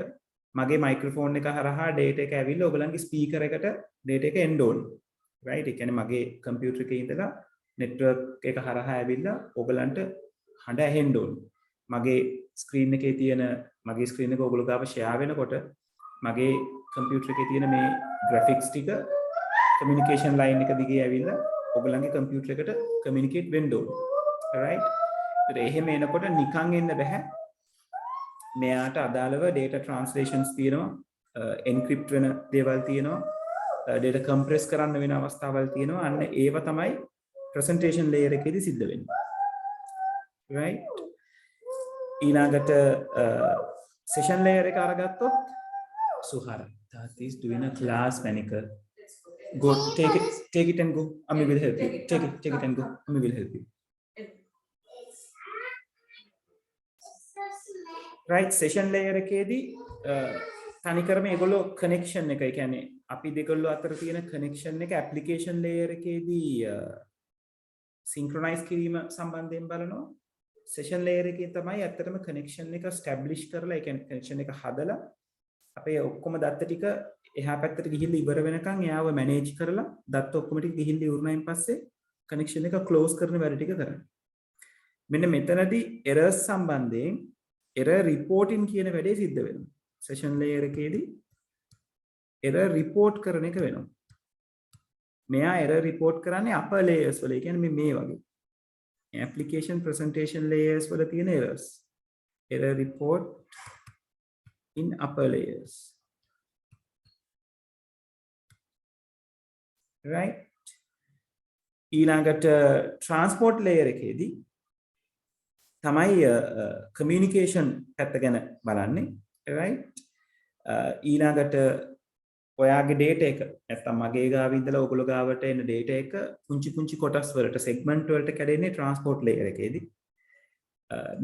මගේ මයික්‍රොෆෝන් එක හරහා data එක ඇවිල්ලා ඕගොල්ලන්ගේ ස්පීකර් එකට data එක එන්න ඕනේ. right ඒ කියන්නේ මගේ කම්පියුටර් එකේ ඉඳලා network එක හරහා ඇවිල්ලා ඕගොල්ලන්ට හඬ ඇහෙන්න ඕනේ. මගේ ස්ක්‍රීන් එකේ තියෙන මගේ ස්ක්‍රීන් එක ඔයගොල්ලෝ ගාව ෂෙයා වෙනකොට මගේ කම්පියුටර් එකේ තියෙන මේ graphics ටික communication line එක දිගේ ඇවිල්ලා ඔයගොල්ලන්ගේ කම්පියුටර් එකට communicate වෙන්න ඕනේ. right? ඒත් එහෙම එනකොට නිකන් එන්න බෑ. මෙයාට අදාළව data translations තියෙනවා, encrypt වෙන දේවල් තියෙනවා, data compress කරන්න වෙන අවස්ථාවල් තියෙනවා. අන්න ඒව තමයි presentation layer එකේදී සිද්ධ වෙන්නේ. right ඊළඟට session layer එක අරගත්තොත් Suhar that is doing a class Manika go take it and go Ami will help you take it and go Ami will help you right session layer එකේදී තනිකරම ඒගොල්ලෝ connection එක ඒ කියන්නේ අපි දෙකොල්ලෝ අතර තියෙන connection එක application layer එකේදී synchronize කිරීම සම්බන්ධයෙන් බලනවා session layer එකේ තමයි ඇත්තටම connection එක establish කරලා ඒ කියන්නේ connection එක හදලා අපේ ඔක්කොම දත්ත ටික එහා පැත්තට ගිහිල්ලා ඉවර වෙනකන් එයාව manage කරලා දත්ත ඔක්කොම ටික ගිහිල්ලා ඉවරනයින් පස්සේ connection එක close කරන වැඩ ටික කරනවා. මෙන්න මෙතනදී errors සම්බන්ධයෙන් error reporting කියන වැඩේ සිද්ධ වෙනවා. session layer එකේදී error report කරන එක වෙනවා. මෙයා error report කරන්නේ upper layers වල. ඒ කියන්නේ මේ වගේ application presentation layers වල තියෙන errors error report in upper layers right ඊළඟට transport layer එකේදී තමයි communication පැත්ත ගැන බලන්නේ right ඊළඟට ඔයාගේ data එක නැත්නම් මගේ ගාව ඉඳලා ඔයගොල්ලෝ ගාවට එන data එක පුංචි කොටස් වලට segment වලට කැඩෙන්නේ transport layer එකේදී.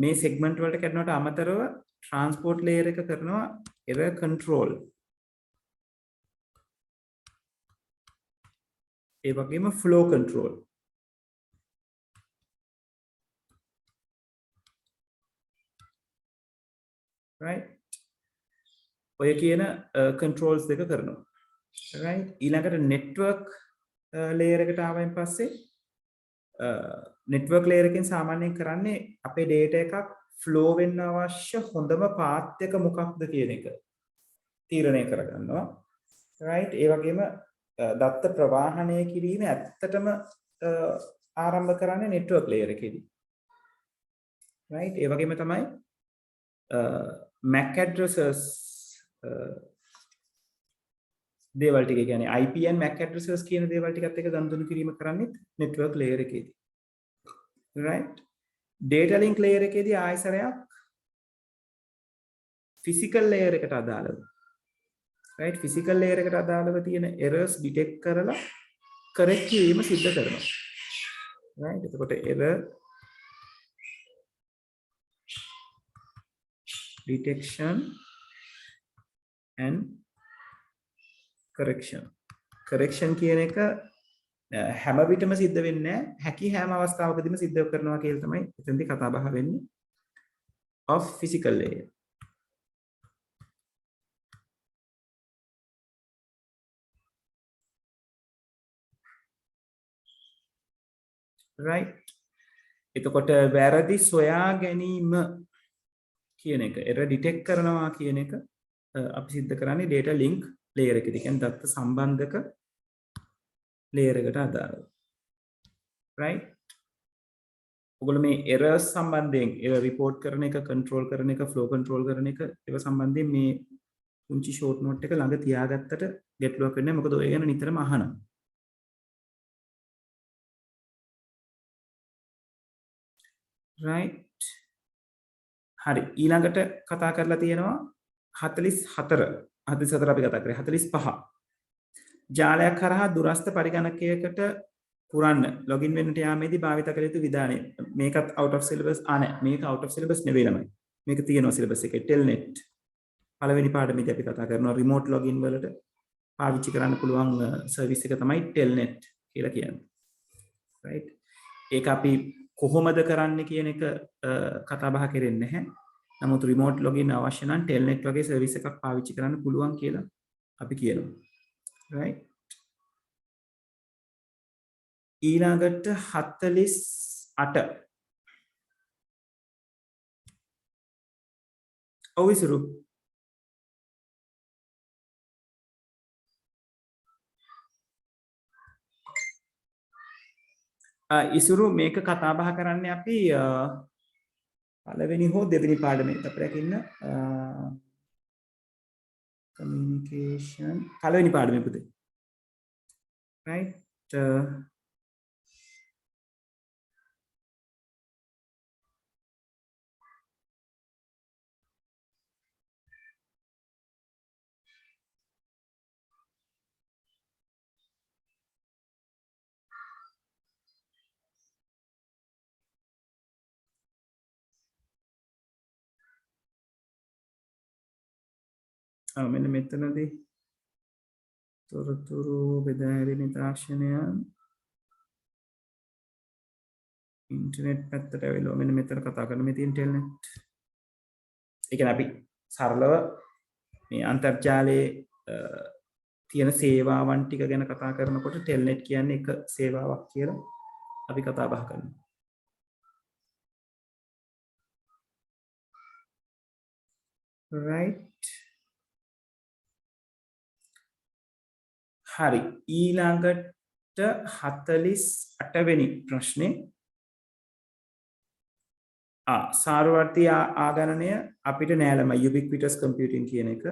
මේ segment වලට කැඩෙනවට අමතරව transport layer එක කරනවා error control. ඒ වගේම flow control. right ඔය කියන controls දෙක කරනවා right ඊළඟට network layer එකට ආවයින් පස්සේ network layer එකෙන් සාමාන්‍යයෙන් කරන්නේ අපේ data එකක් flow වෙන්න අවශ්‍ය හොඳම path එක මොකක්ද කියන එක තීරණය කරගන්නවා right ඒ වගේම දත්ත ප්‍රවාහනය කිරීම ඇත්තටම ආරම්භ කරන්නේ network layer එකේදී right ඒ වගේම තමයි MAC addresses දේවල් ටික කියන්නේ IP and MAC addresses කියන දේවල් ටිකත් එක ගනුදෙනු කිරීම කරන්නේ network layer එකේදී right data link layer එකේදී ආයසරයක් physical layer එකට අදාළව right physical layer එකට අදාළව තියෙන errors detect කරලා correct කිරීම සිද්ධ කරනවා right එතකොට error detection and correction correction කියන එක හැම විටම සිද්ධ වෙන්නේ නැහැ. හැකි හැම අවස්ථාවකදීම සිද්ධ කරනවා කියලා තමයි එතනදී කතා බහ වෙන්නේ. of physical layer. right. එතකොට වැරදි සොයා ගැනීම කියන එක error detect කරනවා කියන එක අපි සිද්ධ කරන්නේ data link layer එකේදී. කියන්නේ දත්ත සම්බන්ධක layer එකට අදාළව. right. ඔයගොල්ලෝ මේ errors සම්බන්ධයෙන් error report කරන එක, control කරන එක, flow control කරන එක ඒව සම්බන්ධයෙන් මේ පුංචි short note එක ළඟ තියාගත්තට ගැටලුවක් වෙන්නේ නැහැ. මොකද ඔය ගැන නිතරම අහනවා. right. හරි. ඊළඟට කතා කරලා තියෙනවා 44 අපි කතා කරේ 45. ජාලයක් කරහා දුරස්ත පරිගණකයකට පුරන්න ලොගින් වෙන්නට යාමේදී භාවිත කළ යුතු විධානය. මේකත් out of syllabus නැහැ. මේක out of syllabus නෙවෙයි ළමයි. මේක තියෙනවා syllabus එකේ telnet. පළවෙනි පාඩමේදී අපි කතා කරනවා remote login වලට පාවිච්චි කරන්න පුළුවන් service එක තමයි telnet කියලා කියන්නේ. right. ඒක අපි කොහොමද කරන්න කියන එක කතා බහ කරන්නේ නැහැ. නමුත් remote login අවශ්‍ය නම් telnet වගේ service එකක් පාවිච්චි කරන්න පුළුවන් කියලා අපි කියනවා. right. ඊළඟට 48. ඔව් ඉසුරු. ඉසුරු මේක කතා බහ කරන්නේ අපි පළවෙනි හෝ දෙවෙනි පාඩමේ අපිට ඉන්න communication පළවෙනි පාඩමේ පුතේ. right. මෙන්න මෙතනදී තොරතුරු බෙදා හැරීමේ තාක්ෂණයන් ඉන්ටර්නෙට් පැත්තට ඇවිල්ලා මෙන්න මෙතන කතා කරන මේ තියෙන ටෙල්නෙට්. ඒ කියන්නේ අපි සරලව මේ අන්තර්ජාලයේ තියෙන සේවාවන් ටික ගැන කතා කරනකොට ටෙල්නෙට් කියන්නේ එක සේවාවක් කියලා අපි කතා බහ කරනවා. right. හරි. ඊළඟට 48 වෙනි ප්‍රශ්නේ සාරවර්තී ආගණනය අපිට නෑ ළමයි ubiquitous computing කියන එක.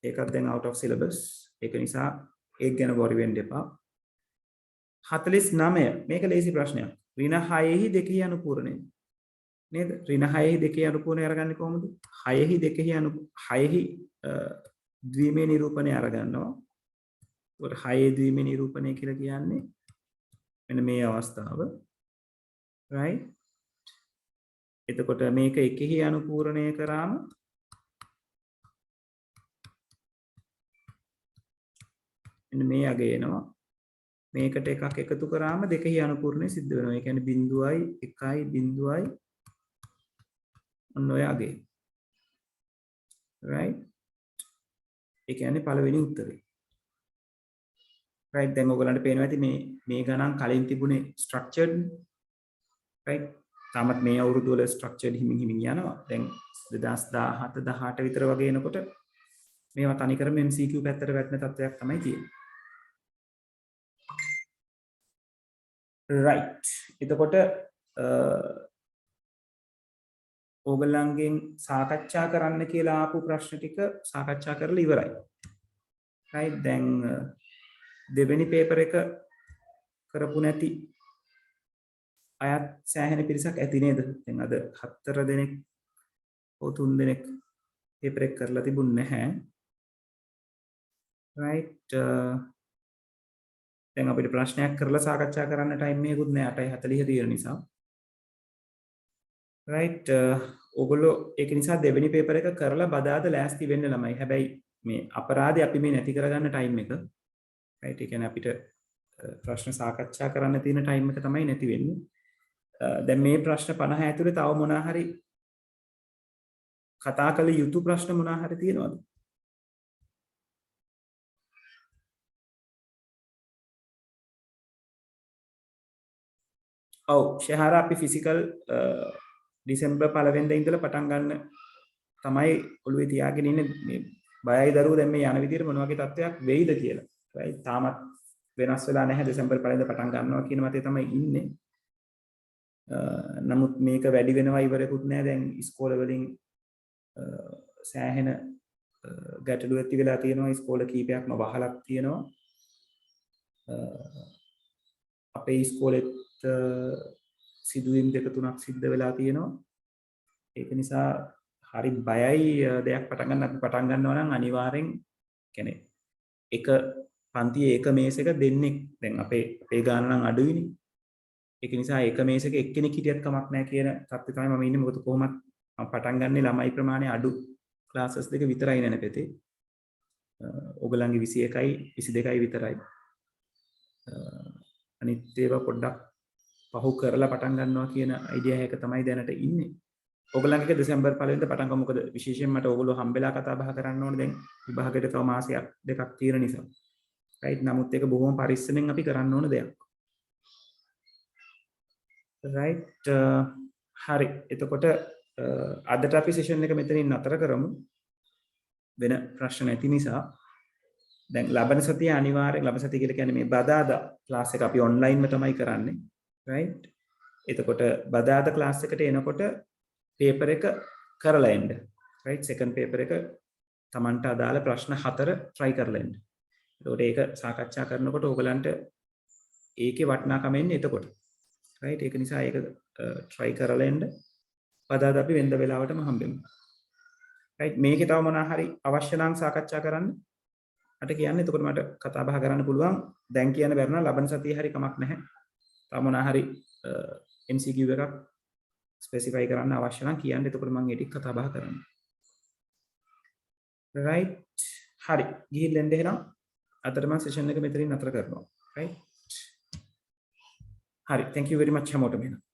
ඒකත් දැන් out of syllabus. ඒක නිසා ඒක ගැන worry වෙන්න එපා. 49 මේක ලේසි ප්‍රශ්නයක්. ඍණ 6ෙහි 2ෙහි අනුපූරණය. නේද? ඍණ 6ෙහි 2ෙහි අනුපූරණය අරගන්නේ කොහොමද? 6ෙහි 2ෙහි ද්විමේ නිරූපණය අරගන්නවා. ඒකට 6 ද්විමේ නිරූපණය කියලා කියන්නේ මෙන්න මේ අවස්ථාව. right. එතකොට මේක එකෙහි අනුපූරණය කරාම මෙන්න මේ අග එනවා. මේකට එකක් එකතු කරාම දෙකෙහි අනුපූරණය සිද්ධ වෙනවා. ඒ කියන්නේ 0යි 1යි 0යි ඔන්න ඔය අගේ. right. ඒ කියන්නේ පළවෙනි උත්තරේ. right. දැන් ඔයගලන්ට පේනවා ඇති මේ ගණන් කලින් තිබුණේ structured. right. තාමත් මේ අවුරුදු වල structured හිමින් යනවා. දැන් 2017 18 විතර වගේ එනකොට මේවා තනිකරම MCQ පැත්තට වැටෙන තත්ත්වයක් තමයි තියෙන්නේ. right. එතකොට ඕගොල්ලන්ගෙන් සාකච්ඡා කරන්න කියලා ආපු ප්‍රශ්න ටික සාකච්ඡා කරලා ඉවරයි. right. දැන් දෙවෙනි පේපර් එක කරපු නැති අයත් සෑහෙන පිරිසක් ඇති නේද? දැන් අද 4 දෙනෙක් හෝ 3 දෙනෙක් පේපර් එක කරලා තිබුණ නැහැ. right. දැන් අපිට ප්‍රශ්නයක් කරලා සාකච්ඡා කරන්න ටයිම් එකකුත් නැහැ 8:40 තියෙන නිසා. right. ඔයගොල්ලෝ ඒක නිසා දෙවෙනි පේපර් එක කරලා බදාද ලෑස්ති වෙන්න ළමයි. හැබැයි මේ අපරාධය අපි මේ නැති කරගන්න ටයිම් එක. right ඒ කියන්නේ අපිට ප්‍රශ්න සාකච්ඡා කරන්න තියෙන ටයිම් එක තමයි නැති වෙන්නේ. දැන් මේ ප්‍රශ්න 50 ඇතුලේ තව මොනවා හරි කතා කළ යුතු ප්‍රශ්න මොනවා හරි තියෙනවද? ඔව් ෂහාර අපි ෆිසිකල් ඩිසෙම්බර් 1 වෙනිදා ඉඳලා පටන් ගන්න තමයි ඔළුවේ තියාගෙන ඉන්නේ. මේ බයයි දරුවෝ දැන් මේ යන විදිහට මොන වගේ තත්ත්වයක් වෙයිද කියලා. right තාමත් වෙනස් වෙලා නැහැ. දෙසැම්බර් 1 වෙනිදා පටන් ගන්නවා කියන මතේ තමයි ඉන්නේ. නමුත් මේක වැඩි වෙනවා ඉවරකුත් නැහැ. දැන් ඉස්කෝල වලින් සෑහෙන ගැටලු ඇති වෙලා තියෙනවා. ඉස්කෝල කීපයක්ම වහලක් තියෙනවා. අපේ ඉස්කෝලෙත් සිදුවීම් දෙක තුනක් සිද්ධ වෙලා තියෙනවා. ඒක නිසා හරි බයයි දෙයක් පටන් ගන්නවා නම් අනිවාර්යෙන් කියන්නේ එක පන්තියේ එක මේසෙක දෙන්නෙක් දැන් අපේ ගාන නම් අඩුයිනේ. ඒක නිසා එක මේසෙක එක්කෙනෙක් හිටියත් කමක් නැහැ කියන තත්ත්වය තමයි මම ඉන්නේ. මොකද කොහොමත් මම පටන් ගන්නේ ළමයි ප්‍රමාණය අඩු ක්ලාසස් දෙක විතරයි නේද පෙතේ. ඔයගලන්ගේ 21යි 22යි විතරයි. අනිත් ඒවා පොඩ්ඩක් පහු කරලා පටන් ගන්නවා කියන අයිඩියා එක තමයි දැනට ඉන්නේ. ඔයගලන්ගේ දෙසැම්බර් 1 වෙනිදා පටන් ගමු. මොකද විශේෂයෙන් මට ඔයගොල්ලෝ හම්බෙලා කතා බහ කරන්න ඕනේ දැන් විභාගයට තව මාසයක් දෙකක් තියෙන නිසා. right නමුත් ඒක බොහොම පරිස්සමෙන් අපි කරන්න ඕන දෙයක්. right හරි. එතකොට අදට අපි සෙෂන් එක මෙතනින් නතර කරමු. වෙන ප්‍රශ්න නැති නිසා දැන් ලබන සතිය අනිවාර්යෙන් ලබන සතිය කියලා කියන්නේ මේ බදාදා ක්ලාස් එක අපි ඔන්ලයින්ම තමයි කරන්නේ. right එතකොට බදාදා ක්ලාස් එකට එනකොට පේපර් එක කරලා එන්න. right second paper එක Tamanට අදාළ ප්‍රශ්න 4 try කරලා එන්න. එතකොට ඒක සාකච්ඡා කරනකොට ඕගලන්ට ඒකේ වටිනාකම එන්නේ එතකොට. right ඒක නිසා ඒක try කරලා එන්න. බදාදා අපි වෙනද වෙලාවටම හම්බෙමු. right මේකේ තව මොනවා හරි අවශ්‍ය නම් සාකච්ඡා කරන්න මට කියන්න. එතකොට මට කතා බහ කරන්න පුළුවන්. දැන් කියන්න බැරි නම් ලබන සතියේ හරි කමක් නැහැ. තව මොනවා හරි MCQ එකක් ස්පෙસિෆයි කරන්න අවශ්‍ය නම් කියන්න. එතකොට මම ඒ ටික කතා බහ කරන්න. right හරි ගිහින් එන්න එහෙනම්. අදට මම සෙෂන් එක මෙතනින් නතර කරනවා. right හරි thank you very much හැමෝටම.